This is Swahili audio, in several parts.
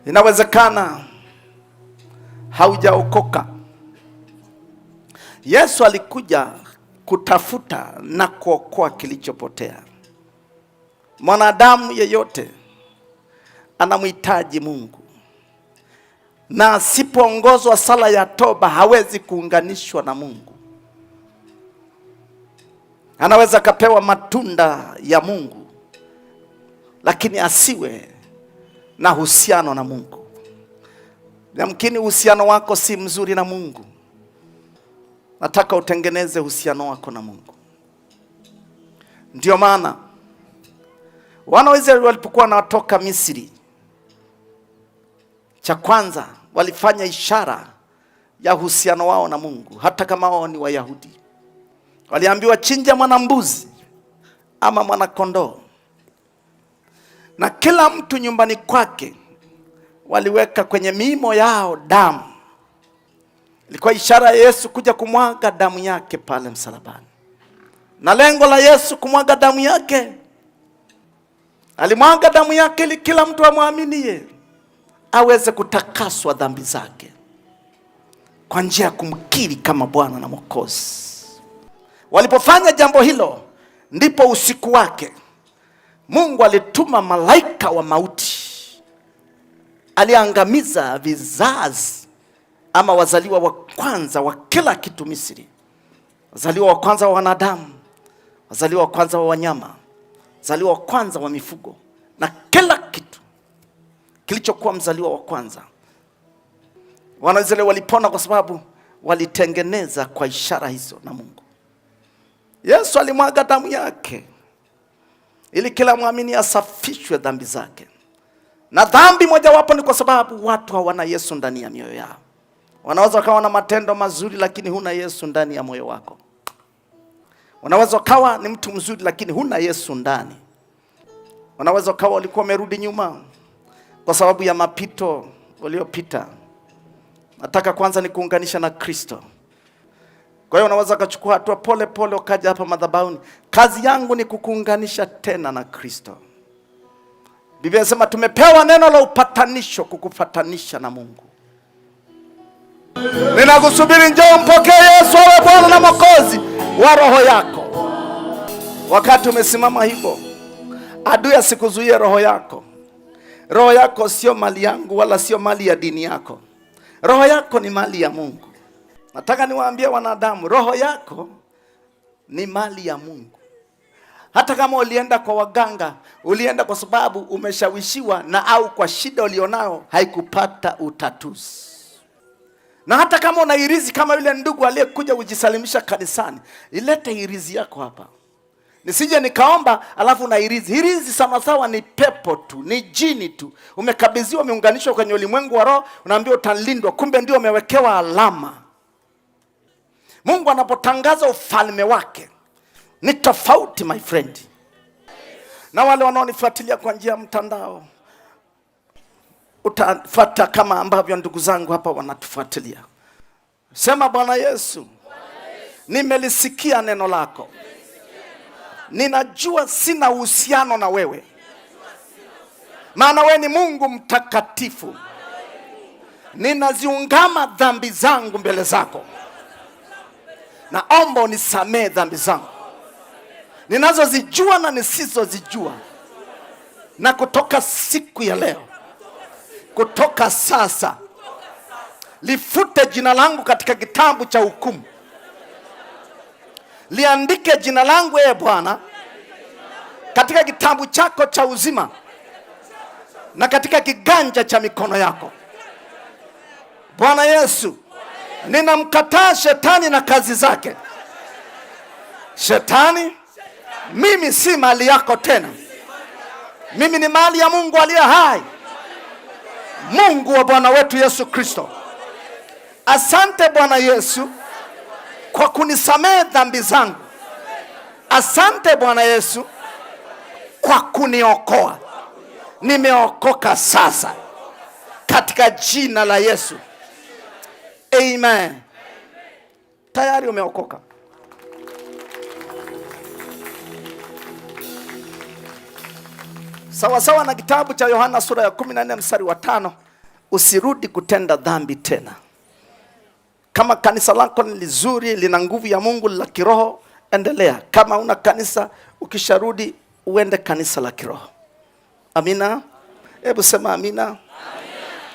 Inawezekana haujaokoka. Yesu alikuja kutafuta na kuokoa kilichopotea. Mwanadamu yeyote anamhitaji Mungu, na asipoongozwa sala ya toba hawezi kuunganishwa na Mungu. Anaweza kapewa matunda ya Mungu, lakini asiwe na uhusiano na Mungu. Yamkini uhusiano wako si mzuri na Mungu. Nataka utengeneze uhusiano wako na Mungu. Ndio maana wana wa Israeli walipokuwa wanatoka Misri, cha kwanza walifanya ishara ya uhusiano wao na Mungu. Hata kama wao ni Wayahudi, waliambiwa chinja mwanambuzi ama mwanakondoo, na kila mtu nyumbani kwake waliweka kwenye miimo yao damu. Ilikuwa ishara ya Yesu kuja kumwaga damu yake pale msalabani. Na lengo la Yesu kumwaga damu yake, alimwaga damu yake ili kila mtu amwaminie aweze kutakaswa dhambi zake kwa njia ya kumkiri kama Bwana na Mwokozi. Walipofanya jambo hilo, ndipo usiku wake Mungu alituma malaika wa mauti. Aliangamiza vizazi ama wazaliwa wa kwanza wa kila kitu Misri. Wazaliwa wa kwanza wa wanadamu, wazaliwa wa kwanza wa wanyama, wazaliwa wa kwanza wa mifugo, na kila kitu kilichokuwa mzaliwa wa kwanza. Wana Israeli walipona kwa sababu walitengeneza kwa ishara hizo na Mungu. Yesu alimwaga damu yake ili kila muamini asafishwe dhambi zake. Na dhambi mojawapo ni kwa sababu watu hawana Yesu ndani ya mioyo yao. Wanaweza kawa na matendo mazuri lakini huna Yesu ndani ya moyo wako. Unaweza kawa ni mtu mzuri lakini huna Yesu ndani. Unaweza kawa ulikuwa umerudi nyuma kwa sababu ya mapito uliopita. Nataka kwanza nikuunganisha na Kristo. Kwa hiyo unaweza kuchukua hatua pole pole ukaja hapa madhabahuni. Kazi yangu ni kukuunganisha tena na Kristo. Biblia inasema tumepewa neno la upatanisho kukupatanisha na Mungu. Ninakusubiri, njoo mpokee Yesu awe Bwana na Mwokozi wa roho yako. Wakati umesimama hivyo, adui asikuzuie roho yako. Roho yako sio mali yangu wala sio mali ya dini yako. Roho yako ni mali ya Mungu. Nataka niwaambie wanadamu, roho yako ni mali ya Mungu. Hata kama ulienda kwa waganga, ulienda kwa sababu umeshawishiwa na au kwa shida ulionayo haikupata utatuzi. Na hata kama una irizi kama yule ndugu aliyekuja kujisalimisha kanisani, ilete irizi yako hapa. Nisije nikaomba alafu na irizi. Irizi sana sawa ni pepo tu, ni jini tu. Umekabidhiwa, umeunganishwa kwenye ulimwengu wa roho, unaambiwa utalindwa, kumbe ndio umewekewa alama. Mungu anapotangaza ufalme wake ni tofauti, my friend. Na wale wanaonifuatilia kwa njia ya mtandao, utafuata kama ambavyo ndugu zangu hapa wanatufuatilia. Sema, Bwana Yesu, nimelisikia neno lako. Ninajua sina uhusiano na wewe, maana wewe ni Mungu mtakatifu. Ninaziungama dhambi zangu mbele zako. Naomba unisamehe dhambi zangu ninazozijua na nisizozijua. Na kutoka siku ya leo, kutoka sasa, lifute jina langu katika kitabu cha hukumu. Liandike jina langu, ee Bwana, katika kitabu chako cha uzima na katika kiganja cha mikono yako. Bwana Yesu, ninamkataa shetani na kazi zake. Shetani, mimi si mali yako tena. Mimi ni mali ya Mungu aliye hai, Mungu wa Bwana wetu Yesu Kristo. Asante Bwana Yesu kwa kunisamehe dhambi zangu. Asante Bwana Yesu kwa kuniokoa. Nimeokoka sasa katika jina la Yesu. Amen. Tayari umeokoka. Sawa sawa na kitabu cha Yohana sura ya 14 mstari wa 5. usirudi kutenda dhambi tena. Kama kanisa lako ni lizuri, lina nguvu ya Mungu, la kiroho, endelea. Kama una kanisa, ukisharudi uende kanisa la kiroho. Amina. Hebu sema amina.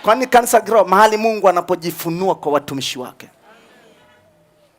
Kwani kanisa la kiroho mahali Mungu anapojifunua kwa watumishi wake.